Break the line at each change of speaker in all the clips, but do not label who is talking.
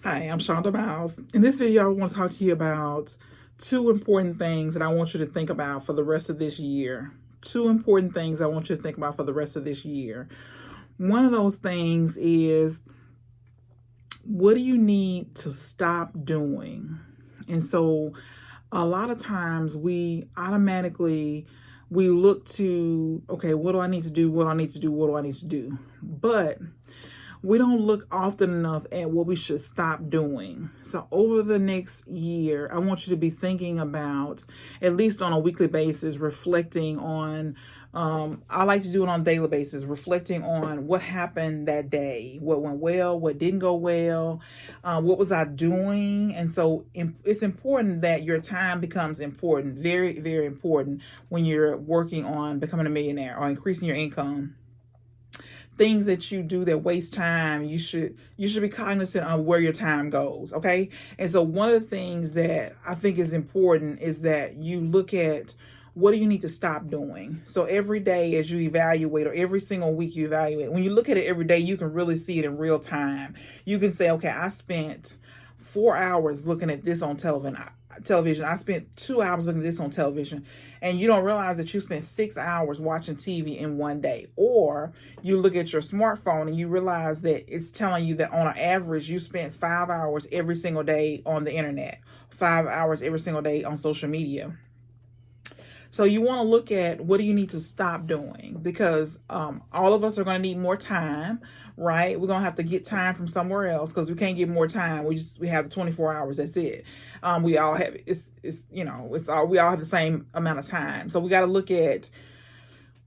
Hi, I'm Shonda Miles. In this video, I want to talk to you about two important things that I want you to think about for the rest of this year. Two important things I want you to think about for the rest of this year. One of those things is, what do you need to stop doing? And so a lot of times we automatically we look to, okay, what do I need to do? What do I need to do? What do I need to do? But we don't look often enough at what we should stop doing. So over the next year, I want you to be thinking about, at least on a weekly basis, reflecting on, I like to do it on a daily basis, reflecting on what happened that day, what went well, what didn't go well, what was I doing. And so it's important that your time becomes important, very, very important when you're working on becoming a millionaire or increasing your income. Things that you do that waste time, you should be cognizant of where your time goes. Okay. And so one of the things that I think is important is that you look at, what do you need to stop doing? So every day as you evaluate, or every single week you evaluate, when you look at it every day, you can really see it in real time. You can say, okay, I spent 4 hours looking at this on television. I spent 2 hours looking at this on television. And you don't realize that you spent 6 hours watching TV in one day. Or you look at your smartphone and you realize that it's telling you that on an average, you spent 5 hours every single day on the internet, 5 hours every single day on social media. So you want to look at, what do you need to stop doing? Because all of us are going to need more time, right? We're going to have to get time from somewhere else, because we can't get more time. We have 24 hours. That's it. We all have we all have the same amount of time. So we got to look at,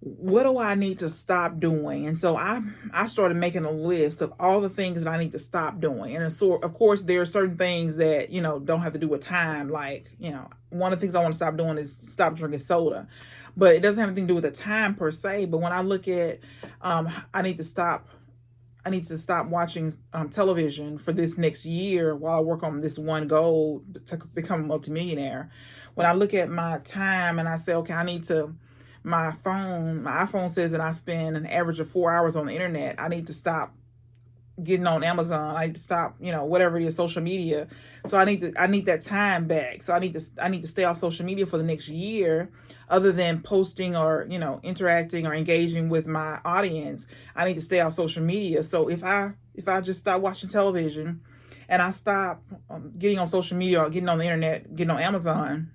what do I need to stop doing? And so I started making a list of all the things that I need to stop doing. And so, of course, there are certain things that, don't have to do with time. Like, one of the things I want to stop doing is stop drinking soda. But it doesn't have anything to do with the time per se. But when I look at, I need to stop watching television for this next year while I work on this one goal to become a multimillionaire. When I look at my time and I say, okay, my iPhone says that I spend an average of 4 hours on the internet. I need to stop getting on Amazon. I need to stop, whatever it is, social media. So I need that time back. So I need to stay off social media for the next year, other than posting or, interacting or engaging with my audience. I need to stay off social media. So if I just stop watching television and I stop getting on social media or getting on the internet, getting on Amazon,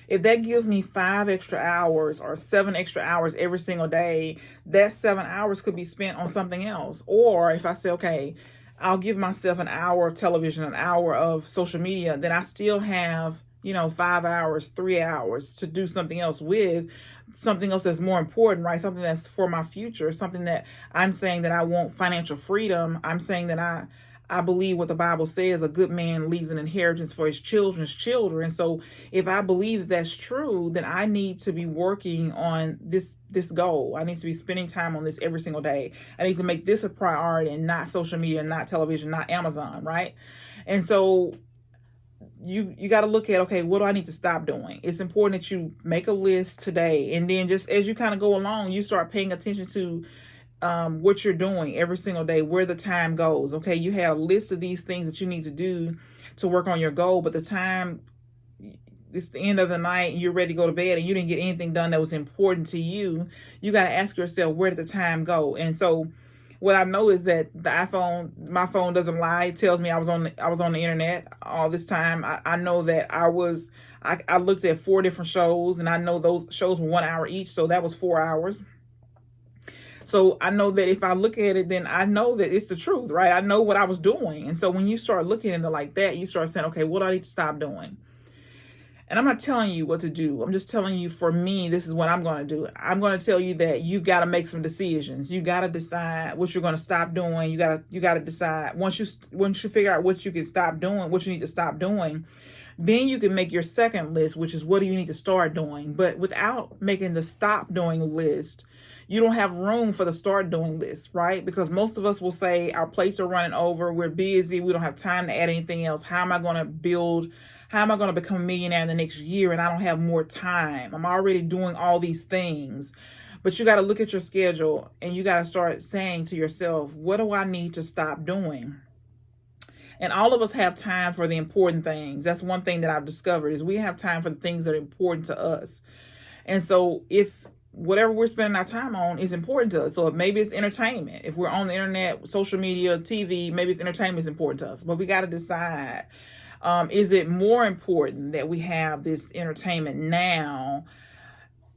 if that gives me 5 extra hours or 7 extra hours every single day, that 7 hours could be spent on something else. Or if I say, okay, I'll give myself an hour of television, an hour of social media, then I still have, 5 hours, 3 hours to do something else with, something else that's more important, right? Something that's for my future, something that I'm saying that I want financial freedom. I'm saying that I believe what the Bible says, a good man leaves an inheritance for his children's children. So if I believe that that's true, then I need to be working on this goal. I need to be spending time on this every single day. I need to make this a priority, and not social media, not television, not Amazon, right? And so you got to look at, okay, what do I need to stop doing? It's important that you make a list today, and then just as you kind of go along, you start paying attention to what you're doing every single day, where the time goes. Okay, you have a list of these things that you need to do to work on your goal, but the time, it's the end of the night, you're ready to go to bed, and you didn't get anything done that was important to you. You got to ask yourself, where did the time go? And so what I know is that my phone doesn't lie. It tells me I was on the internet all this time. I know that I looked at 4 different shows, and I know those shows were 1 hour each, so that was 4 hours. So I know that if I look at it, then I know that it's the truth, right? I know what I was doing. And so when you start looking at it like that, you start saying, okay, what do I need to stop doing? And I'm not telling you what to do. I'm just telling you, for me, this is what I'm going to do. I'm going to tell you that you've got to make some decisions. You got to decide what you're going to stop doing. You got to decide, once you figure out what you can stop doing, what you need to stop doing, then you can make your second list, which is, what do you need to start doing? But without making the stop doing list, you don't have room for the start doing list, right? Because most of us will say, our plates are running over, we're busy, we don't have time to add anything else. How am I going to become a millionaire in the next year, and I don't have more time? I'm already doing all these things. But you got to look at your schedule, and you got to start saying to yourself, what do I need to stop doing? And all of us have time for the important things. That's one thing that I've discovered is we have time for the things that are important to us. And so if whatever we're spending our time on is important to us, so if maybe it's entertainment, if we're on the internet, social media, TV, maybe it's entertainment is important to us. But we got to decide, is it more important that we have this entertainment now,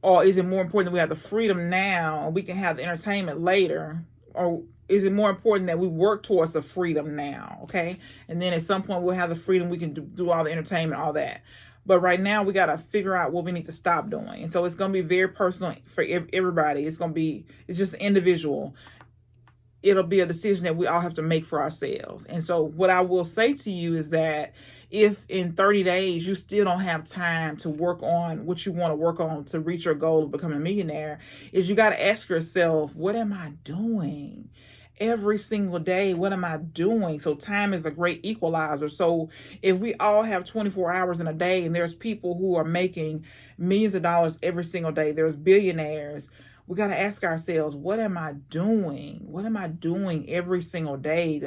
or is it more important that we have the freedom now and we can have the entertainment later? Or is it more important that we work towards the freedom now? Okay. And then at some point we'll have the freedom, we can do all the entertainment, all that. But right now we got to figure out what we need to stop doing. And so it's going to be very personal for everybody. It's just individual. It'll be a decision that we all have to make for ourselves. And so what I will say to you is that if in 30 days you still don't have time to work on what you want to work on to reach your goal of becoming a millionaire, is you got to ask yourself, what am I doing? Every single day, what am I doing? So time is a great equalizer. So if we all have 24 hours in a day, and there's people who are making millions of dollars every single day, there's billionaires, we got to ask ourselves, what am I doing? What am I doing every single day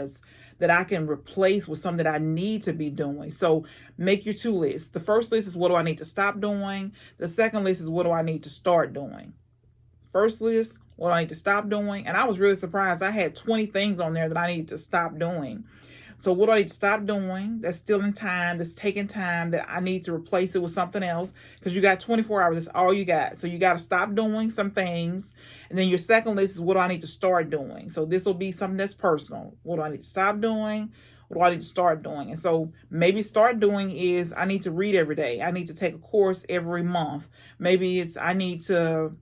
that I can replace with something that I need to be doing? So make your 2 lists. The first list is, what do I need to stop doing? The second list is, what do I need to start doing? First list, what I need to stop doing. And I was really surprised. I had 20 things on there that I needed to stop doing. So what do I need to stop doing? That's still in time. That's taking time, that I need to replace it with something else. Because you got 24 hours. That's all you got. So you got to stop doing some things. And then your second list is, what do I need to start doing? So this will be something that's personal. What do I need to stop doing? What do I need to start doing? And so maybe start doing is, I need to read every day. I need to take a course every month. Maybe it's, I need to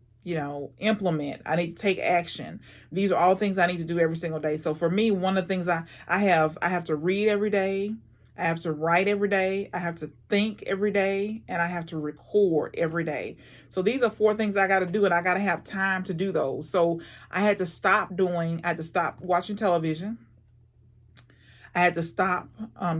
implement. I need to take action. These are all things I need to do every single day. So for me, one of the things I have to read every day. I have to write every day. I have to think every day, and I have to record every day. So these are 4 things I got to do, and I got to have time to do those. So I had to stop watching television. I had to stop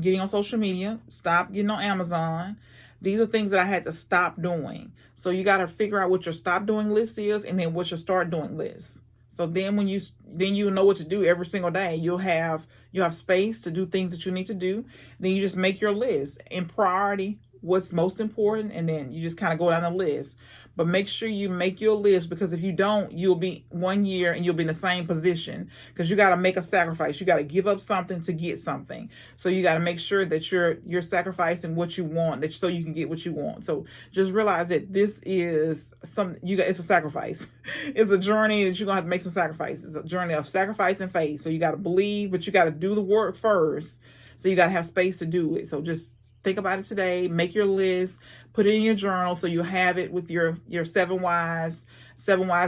getting on social media, stop getting on Amazon. These are things that I had to stop doing. So you got to figure out what your stop doing list is, and then what your start doing list. So then you know what to do every single day. You have space to do things that you need to do. Then you just make your list in priority, what's most important, and then you just kind of go down the list. But make sure you make your list, because if you don't, you'll be 1 year and you'll be in the same position, because you got to make a sacrifice. You got to give up something to get something. So you got to make sure that you're sacrificing what you want, so you can get what you want. So just realize that this is it's a sacrifice. It's a journey that you're going to have to make some sacrifices. It's a journey of sacrifice and faith. So you got to believe, but you got to do the work first. So you got to have space to do it. So just think about it today. Make your list. Put it in your journal so you have it with your 7 whys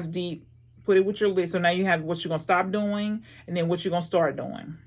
deep. Put it with your list. So now you have what you're going to stop doing and then what you're going to start doing.